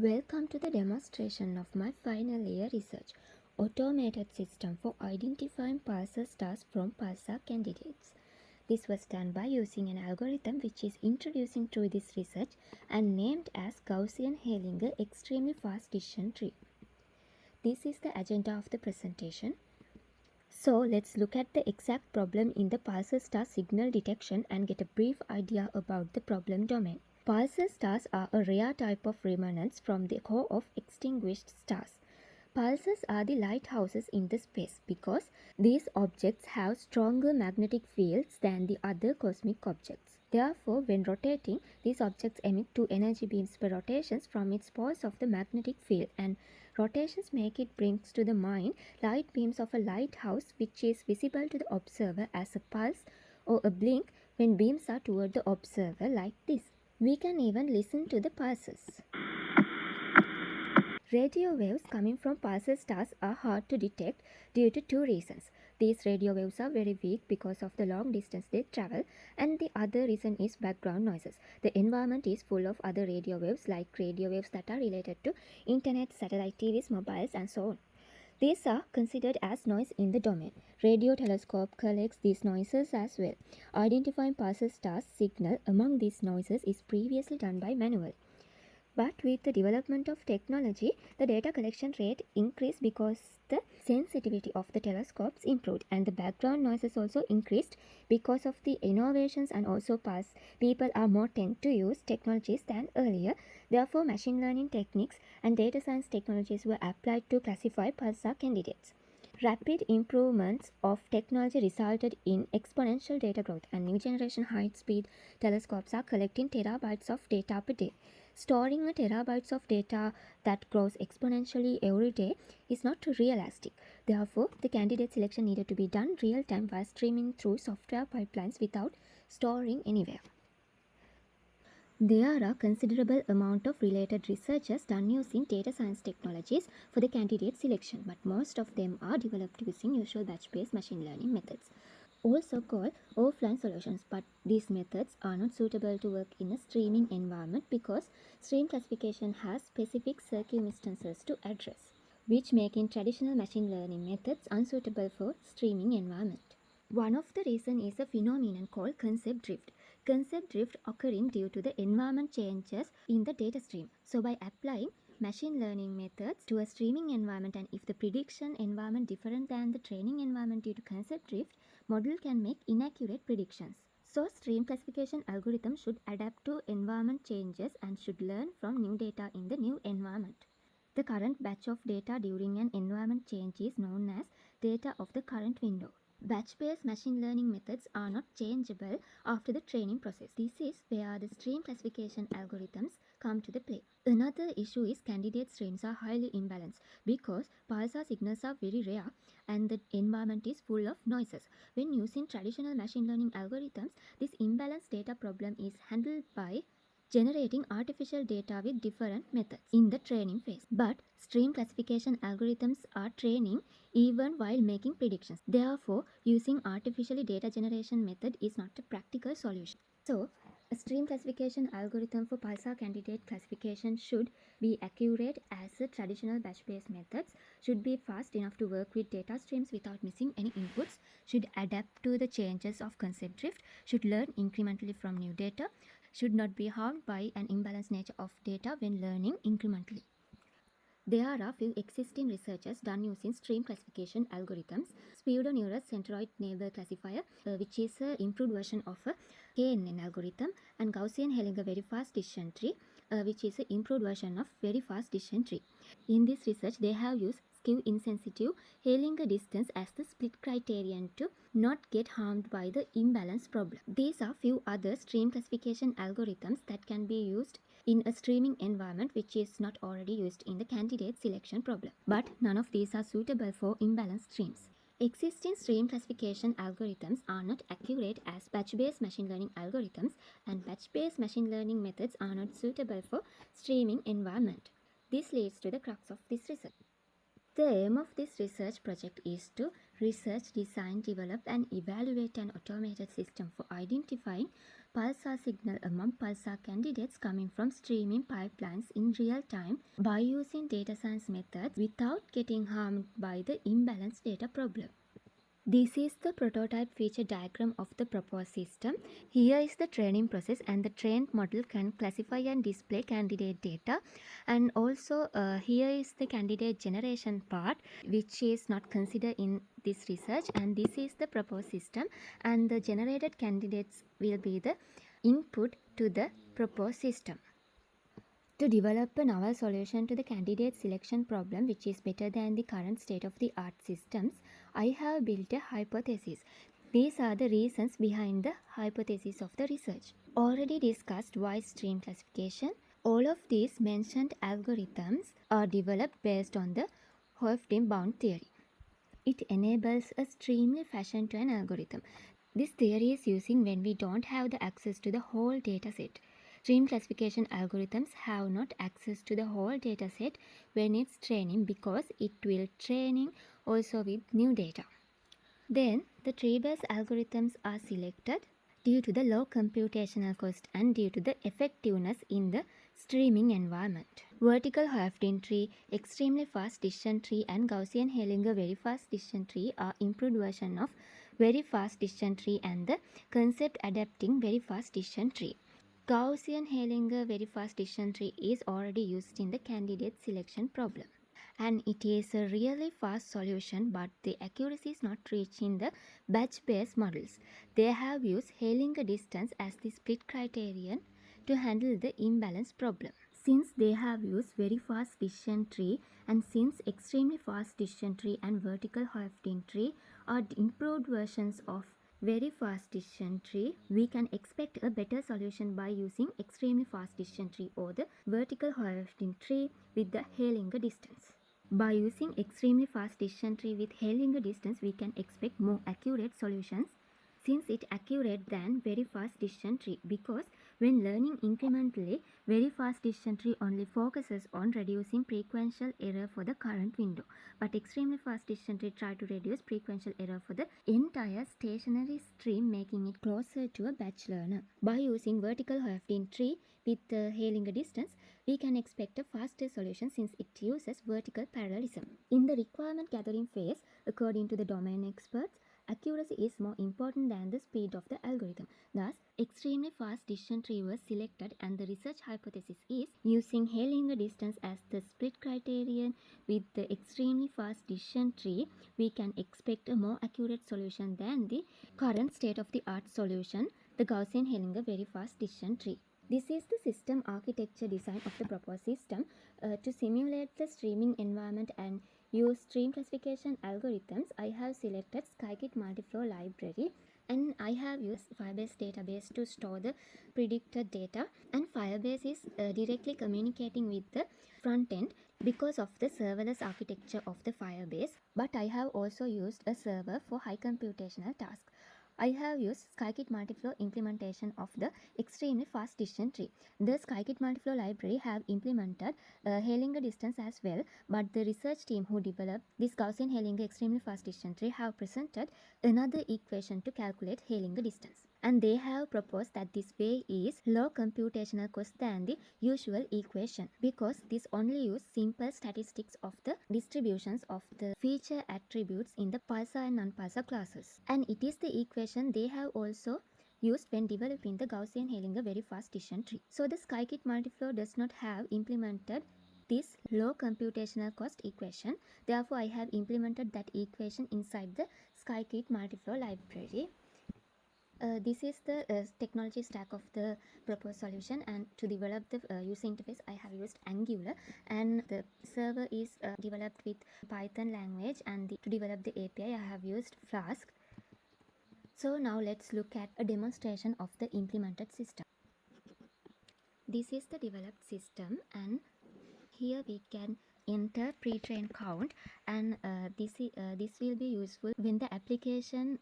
Welcome to the demonstration of my final year research, automated system for identifying pulsar stars from pulsar candidates. This was done by using an algorithm which is introducing through this research and named as Gaussian-Hellinger Extremely Fast Decision Tree. This is the agenda of the presentation. So let's look at the exact problem in the pulsar star signal detection and get a brief idea about the problem domain. Pulsar stars are a rare type of remnants from the core of extinguished stars. Pulsars are the lighthouses in the space because these objects have stronger magnetic fields than the other cosmic objects. Therefore, when rotating, these objects emit two energy beams per rotations from its poles of the magnetic field, and rotations make it brings to the mind light beams of a lighthouse which is visible to the observer as a pulse or a blink when beams are toward the observer like this. We can even listen to the pulses. Radio waves coming from pulsar stars are hard to detect due to two reasons. These radio waves are very weak because of the long distance they travel, and the other reason is background noises. The environment is full of other radio waves like radio waves that are related to internet, satellite TVs, mobiles and so on. These are considered as noise in the domain. Radio telescope collects these noises as well. Identifying pulsar stars signal among these noises is previously done by manual. But with the development of technology, the data collection rate increased because the sensitivity of the telescopes improved and the background noises also increased because of the innovations and also past people are more tend to use technologies than earlier. Therefore, machine learning techniques and data science technologies were applied to classify pulsar candidates. Rapid improvements of technology resulted in exponential data growth, and new generation high-speed telescopes are collecting terabytes of data per day. Storing a terabytes of data that grows exponentially every day is not realistic. Therefore, the candidate selection needed to be done real-time by streaming through software pipelines without storing anywhere. There are considerable amount of related researches done using data science technologies for the candidate selection, but most of them are developed using usual batch-based machine learning methods, also called offline solutions. But these methods are not suitable to work in a streaming environment because stream classification has specific circumstances to address, which making traditional machine learning methods unsuitable for streaming environment. One of the reasons is a phenomenon called concept drift. Concept drift occurring due to the environment changes in the data stream. So by applying machine learning methods to a streaming environment, and if the prediction environment different than the training environment due to concept drift, model can make inaccurate predictions. So stream classification algorithm should adapt to environment changes and should learn from new data in the new environment. The current batch of data during an environment change is known as data of the current window. Batch-based machine learning methods are not changeable after the training process. This is where the stream classification algorithms come to the play. Another issue is candidate streams are highly imbalanced because pulsar signals are very rare and the environment is full of noises. When using traditional machine learning algorithms, this imbalanced data problem is handled by generating artificial data with different methods in the training phase. But stream classification algorithms are training even while making predictions. Therefore, using artificially data generation method is not a practical solution. So, a stream classification algorithm for pulsar candidate classification should be accurate as the traditional batch-based methods, should be fast enough to work with data streams without missing any inputs, should adapt to the changes of concept drift, should learn incrementally from new data, should not be harmed by an imbalanced nature of data when learning incrementally. There are few existing researches done using stream classification algorithms. Pseudoneurus centroid neighbor classifier, which is an improved version of a KNN algorithm, and Gaussian-Hellinger very fast decision tree, which is an improved version of very fast decision tree. In this research, they have used skew insensitive Hellinger distance as the split criterion to not get harmed by the imbalance problem. These are few other stream classification algorithms that can be used in a streaming environment which is not already used in the candidate selection problem. But none of these are suitable for imbalanced streams. Existing stream classification algorithms are not accurate as batch-based machine learning algorithms, and batch-based machine learning methods are not suitable for streaming environment. This leads to the crux of this research. The aim of this research project is to research, design, develop and evaluate an automated system for identifying pulsar signal among pulsar candidates coming from streaming pipelines in real time by using data science methods without getting harmed by the imbalanced data problem. This is the prototype feature diagram of the proposed system. Here is the training process, and the trained model can classify and display candidate data. And also here is the candidate generation part, which is not considered in this research, and this is the proposed system, and the generated candidates will be the input to the proposed system. To develop a novel solution to the candidate selection problem, which is better than the current state of the art systems, I have built a hypothesis. These are the reasons behind the hypothesis of the research. Already discussed why stream classification. All of these mentioned algorithms are developed based on the Hoeffding bound theory. It enables a streamly fashion to an algorithm. This theory is using when we don't have the access to the whole dataset. Stream classification algorithms have not access to the whole dataset when it's training, because it will training also with new data. Then the tree-based algorithms are selected due to the low computational cost and due to the effectiveness in the streaming environment. Vertical Hoeffding tree, extremely fast decision tree, and Gaussian-Hellinger very fast decision tree are improved version of very fast decision tree and the concept adapting very fast decision tree. Gaussian-Hellinger very fast decision tree is already used in the candidate selection problem, and it is a really fast solution, but the accuracy is not reached in the batch-based models. They have used Hellinger distance as the split criterion to handle the imbalance problem. Since they have used very fast decision tree, and since extremely fast decision tree and vertical Hoeffding tree are improved versions of very fast decision tree, we can expect a better solution by using extremely fast decision tree or the vertical Hoeffding tree with the Hellinger distance. By using extremely fast decision tree with Hellinger distance, we can expect more accurate solutions since it accurate than very fast decision tree, because when learning incrementally, very fast decision tree only focuses on reducing frequential error for the current window, but extremely fast decision tree try to reduce frequential error for the entire stationary stream, making it closer to a batch learner. By using vertical Hoeffding tree with the Hellinger distance, we can expect a faster solution since it uses vertical parallelism. In the requirement gathering phase, according to the domain experts, accuracy is more important than the speed of the algorithm. Thus, extremely fast decision tree was selected, and the research hypothesis is using Hellinger distance as the split criterion with the extremely fast decision tree, we can expect a more accurate solution than the current state of the art solution, the Gaussian-Hellinger very fast decision tree. This is the system architecture design of the proposed system. To simulate the streaming environment and use stream classification algorithms, I have selected Scikit Multiflow library, and I have used Firebase database to store the predicted data, and Firebase is directly communicating with the front end because of the serverless architecture of the Firebase, but I have also used a server for high computational tasks. I have used Scikit Multiflow implementation of the extremely fast decision tree. The Scikit Multiflow library have implemented Hellinger distance as well, but the research team who developed this Gaussian Hellinger extremely fast decision tree have presented another equation to calculate Hellinger distance. And they have proposed that this way is low computational cost than the usual equation, because this only use simple statistics of the distributions of the feature attributes in the pulsar and non-pulsar classes. And it is the equation they have also used when developing the Gaussian-Hellinger very fast decision tree. So the Scikit Multiflow does not have implemented this low computational cost equation. Therefore, I have implemented that equation inside the Scikit Multiflow library. This is the technology stack of the proposed solution, and to develop the user interface I have used Angular, and the server is developed with Python language, and to develop the API I have used Flask. So now let's look at a demonstration of the implemented system. This is the developed system, and here we can enter pre-train count, and this will be useful when the application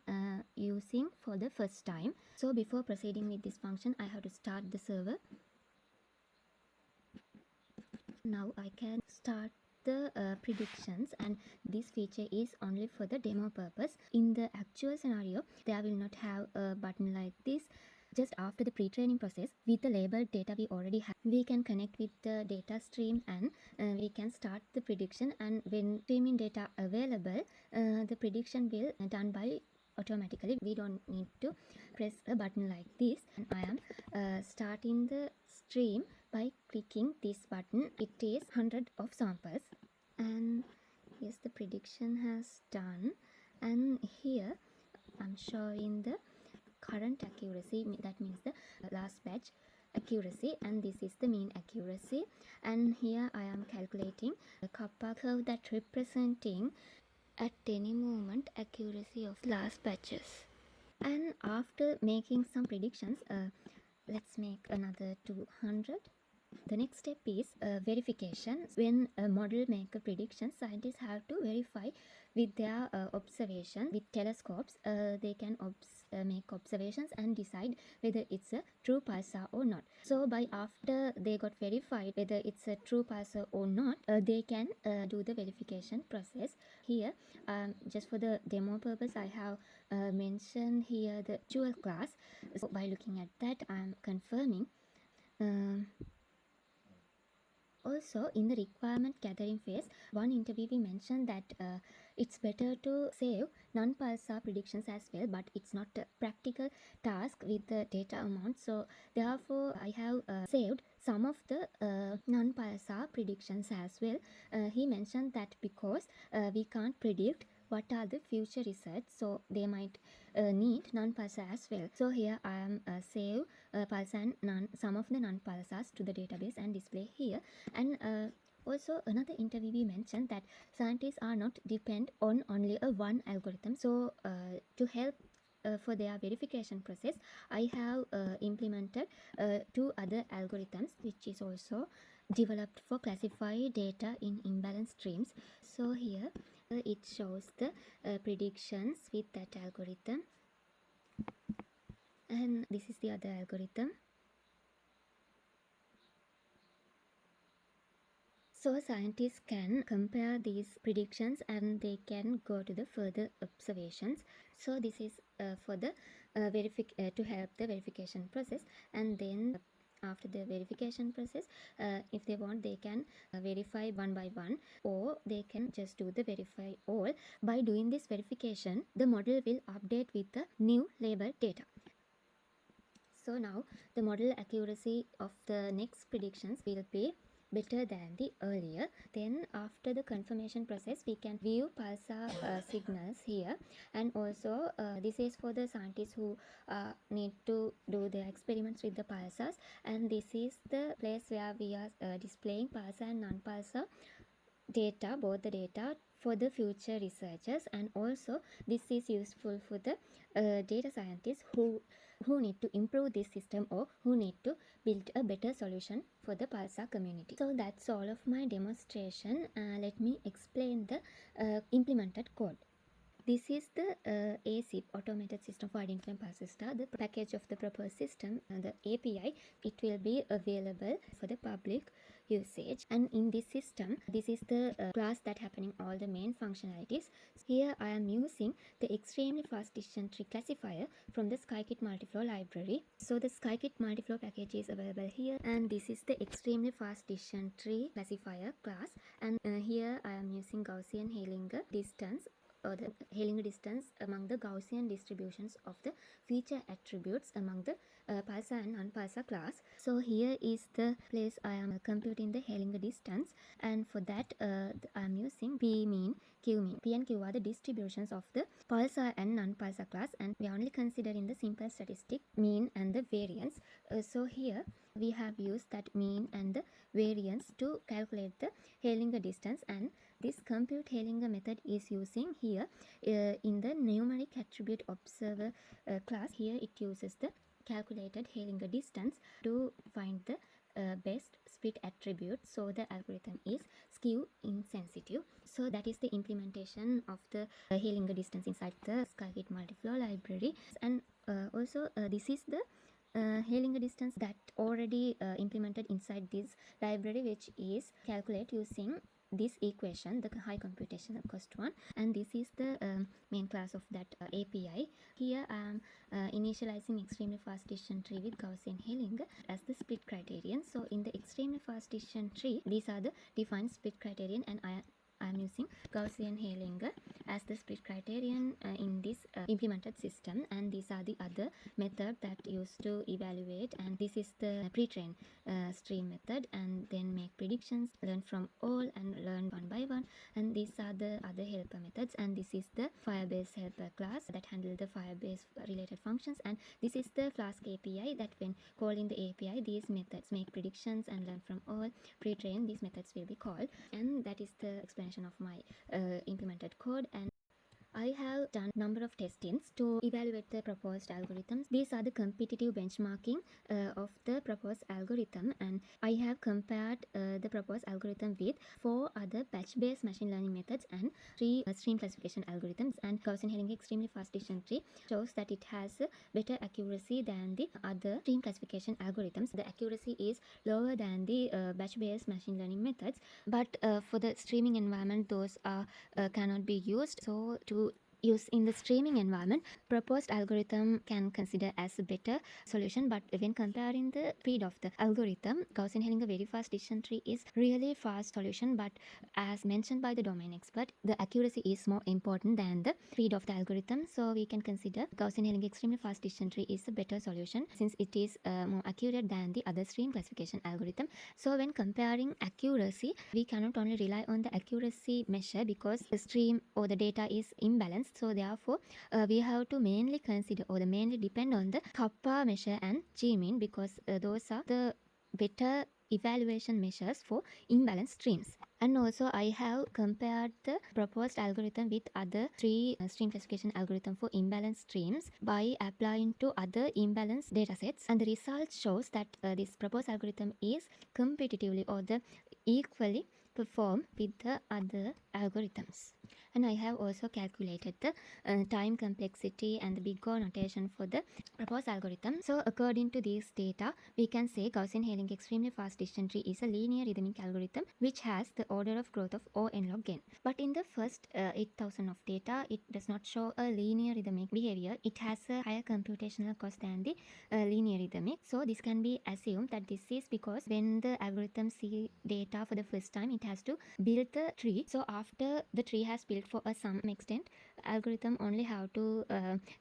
using for the first time. So before proceeding with this function, I have to start the server. Now I can start the predictions, and this feature is only for the demo purpose. In the actual scenario, there will not have a button like this. just after the pre-training process, with the labeled data we already have, we can connect with the data stream and we can start the prediction. And when streaming data available, the prediction will done by automatically. We don't need to press a button like this. And I am starting the stream by clicking this button. It is 100 of samples, and yes, the prediction has done. And here I'm showing the current accuracy, that means the last batch accuracy, and this is the mean accuracy. And here I am calculating the kappa curve that representing at any moment accuracy of last batches. And after making some predictions, let's make another 200. The next step is verification. When a model make a prediction, scientists have to verify with their observation with telescopes. They can make observations and decide whether it's a true pulsar or not. So by after they got verified whether it's a true pulsar or not, they can do the verification process. Here, just for the demo purpose, I have mentioned here the jewel class. So by looking at that, I'm confirming. Also, in the requirement gathering phase, one interviewee mentioned that it's better to save non-pulsar predictions as well, but it's not a practical task with the data amount. So therefore, I have saved some of the non-pulsar predictions as well. He mentioned that because we can't predict what are the future research, so they might need non-pulsar as well. So here I am save pulsar and some of the non-pulsars to the database and display here. And also another interviewee mentioned that scientists are not depend on only a one algorithm. So to help for their verification process, I have implemented two other algorithms which is also developed for classify data in imbalance streams. So here it shows the predictions with that algorithm, and this is the other algorithm. So scientists can compare these predictions and they can go to the further observations. So this is for the to help the verification process. And then after the verification process, if they want, they can verify one by one, or they can just do the verify all. By doing this verification, the model will update with the new label data. So now the model accuracy of the next predictions will be better than the earlier. Then after the confirmation process, we can view pulsar signals here. And also this is for the scientists who need to do their experiments with the pulsars. And this is the place where we are displaying pulsar and non-pulsar data, both the data for the future researchers. And also this is useful for the data scientists who need to improve this system or who need to build a better solution for the pulsar community. So that's all of my demonstration. Let me explain the implemented code. This is the ASIP, Automated System for Identifying Pulsar Star, the package of the proposed system, the API. It will be available for the public usage. And in this system, this is the class that happening all the main functionalities. Here I am using the extremely fast decision tree classifier from the Scikit Multiflow library. So the Scikit Multiflow package is available here, and this is the extremely fast decision tree classifier class. And here I am using Gaussian Heilinger distance, or the Heilinger distance among the Gaussian distributions of the feature attributes among the pulsar and non-pulsar class. So here is the place I am computing the Heilinger distance, and for that I am using P mean, Q mean. P and Q are the distributions of the pulsar and non-pulsar class, and we are only considering the simple statistic mean and the variance. So here we have used that mean and the variance to calculate the Heilinger distance, and this compute Heilinger method is using here in the numeric attribute observer class. Here it uses the calculated Heilinger distance to find the best split attribute. So the algorithm is skew insensitive. So that is the implementation of the Heilinger distance inside the Scikit Multiflow library. And also this is the Heilinger distance that already implemented inside this library, which is calculate using this equation, the high computational cost one, and this is the main class of that API. Here I am initializing extremely fast decision tree with Gaussian-Hillinger as the split criterion. So in the extremely fast decision tree, these are the defined split criterion, and I am using Gaussian-Hillinger as the split criterion in this implemented system, and these are the other method that used to evaluate, and this is the pre-train stream method, and then make predictions, learn from all and learn one by one, and these are the other helper methods, and this is the Firebase helper class that handle the Firebase related functions, and this is the Flask API that when calling the API, these methods make predictions and learn from all, pre-train, these methods will be called, and that is the explanation of my implemented code. And I have done number of testings to evaluate the proposed algorithms. These are the competitive benchmarking of the proposed algorithm, and I have compared the proposed algorithm with 4 other batch-based machine learning methods and 3 stream classification algorithms, and Gaussian-Hillinger extremely fast decision tree shows that it has better accuracy than the other stream classification algorithms. The accuracy is lower than the batch-based machine learning methods, but for the streaming environment, those are cannot be used. So to use in the streaming environment, proposed algorithm can consider as a better solution, but when comparing the speed of the algorithm, Gaussian-Hillinger very fast decision tree is really fast solution, but as mentioned by the domain expert, the accuracy is more important than the speed of the algorithm, so we can consider Gaussian-Hillinger extremely fast decision tree is a better solution since it is more accurate than the other stream classification algorithm. So when comparing accuracy, we cannot only rely on the accuracy measure because the stream or the data is imbalanced. So therefore, we have to mainly consider or the mainly depend on the kappa measure and G-mean, because those are the better evaluation measures for imbalanced streams. And also I have compared the proposed algorithm with other 3 stream classification algorithm for imbalanced streams by applying to other imbalanced datasets, and the result shows that this proposed algorithm is competitively or the equally perform with the other algorithms. And I have also calculated the time complexity and the big O notation for the proposed algorithm. So according to these data, we can say Gaussian-Hillinger extremely fast decision tree is a linear rhythmic algorithm which has the order of growth of O n log n. But in the first 8000 of data, it does not show a linear rhythmic behavior. It has a higher computational cost than the linear rhythmic. So this can be assumed that this is because when the algorithm see data for the first time, it has to build the tree. So after the tree has built for some extent, algorithm only have to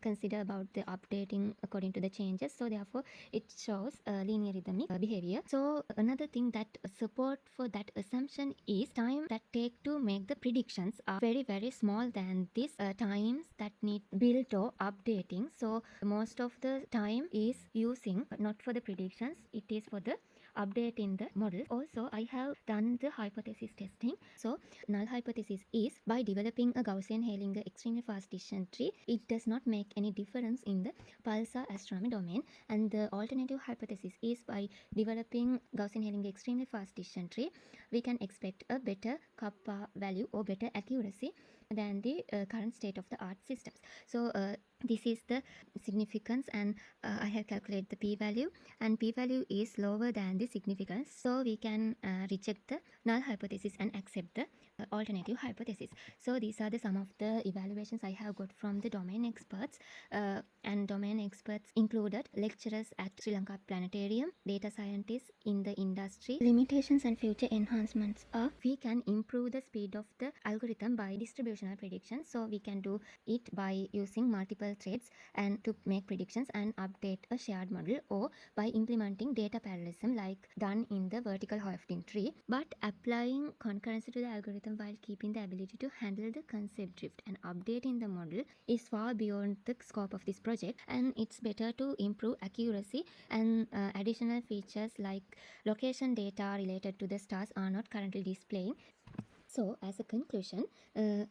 consider about the updating according to the changes. So therefore, it shows linear rhythmic behavior. So another thing that support for that assumption is time that take to make the predictions are very small than this times that need build or updating. So most of the time is using not for the predictions, it is for the update in the model. Also, I have done the hypothesis testing. So null hypothesis is by developing a Gaussian-Hillinger extremely fast decision tree, it does not make any difference in the pulsar astronomy domain, and the alternative hypothesis is by developing Gaussian-Hillinger extremely fast decision tree, we can expect a better kappa value or better accuracy than the current state of the art systems. So this is the significance, and I have calculated the p-value, and p-value is lower than the significance, so we can reject the null hypothesis and accept the alternative hypothesis. So these are the some of the evaluations I have got from the domain experts, and domain experts included lecturers at Sri Lanka Planetarium, data scientists in the industry. Limitations and future enhancements are we can improve the speed of the algorithm by distributional prediction. So we can do it by using multiple threads and to make predictions and update a shared model, or by implementing data parallelism like done in the vertical Hoeffding tree, but applying concurrency to the algorithm while keeping the ability to handle the concept drift and updating the model is far beyond the scope of this project, and it's better to improve accuracy, and additional features like location data related to the stars are not currently displaying. So, as a conclusion,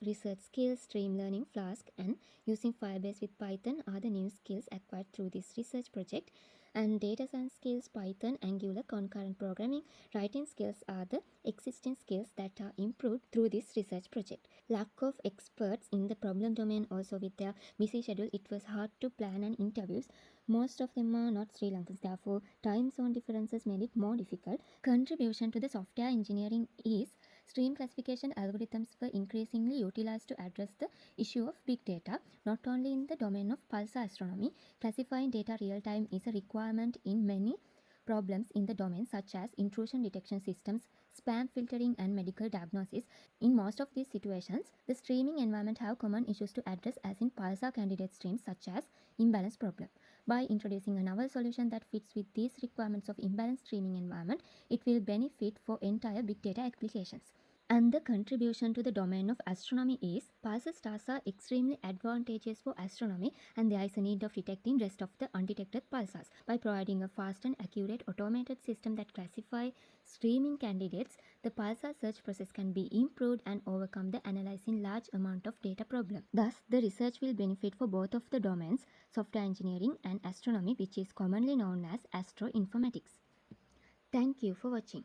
research skills, stream learning, Flask, and using Firebase with Python are the new skills acquired through this research project. And data science skills, Python, Angular, concurrent programming, writing skills are the existing skills that are improved through this research project. Lack of experts in the problem domain, also with their busy schedule, it was hard to plan an interviews. Most of them are not Sri Lankans, therefore time zone differences made it more difficult. Contribution to the software engineering is Stream classification algorithms were increasingly utilized to address the issue of big data, not only in the domain of pulsar astronomy. Classifying data real time is a requirement in many problems in the domain such as intrusion detection systems, spam filtering, and medical diagnosis. In most of these situations, the streaming environment have common issues to address as in pulsar candidate streams such as imbalance problem. By introducing a novel solution that fits with these requirements of imbalanced streaming environment, it will benefit for entire big data applications. And the contribution to the domain of astronomy is pulsar stars are extremely advantageous for astronomy, and there is a need of detecting rest of the undetected pulsars. By providing a fast and accurate automated system that classify streaming candidates, the pulsar search process can be improved and overcome the analyzing large amount of data problem. Thus, the research will benefit for both of the domains, software engineering and astronomy, which is commonly known as astroinformatics. Thank you for watching.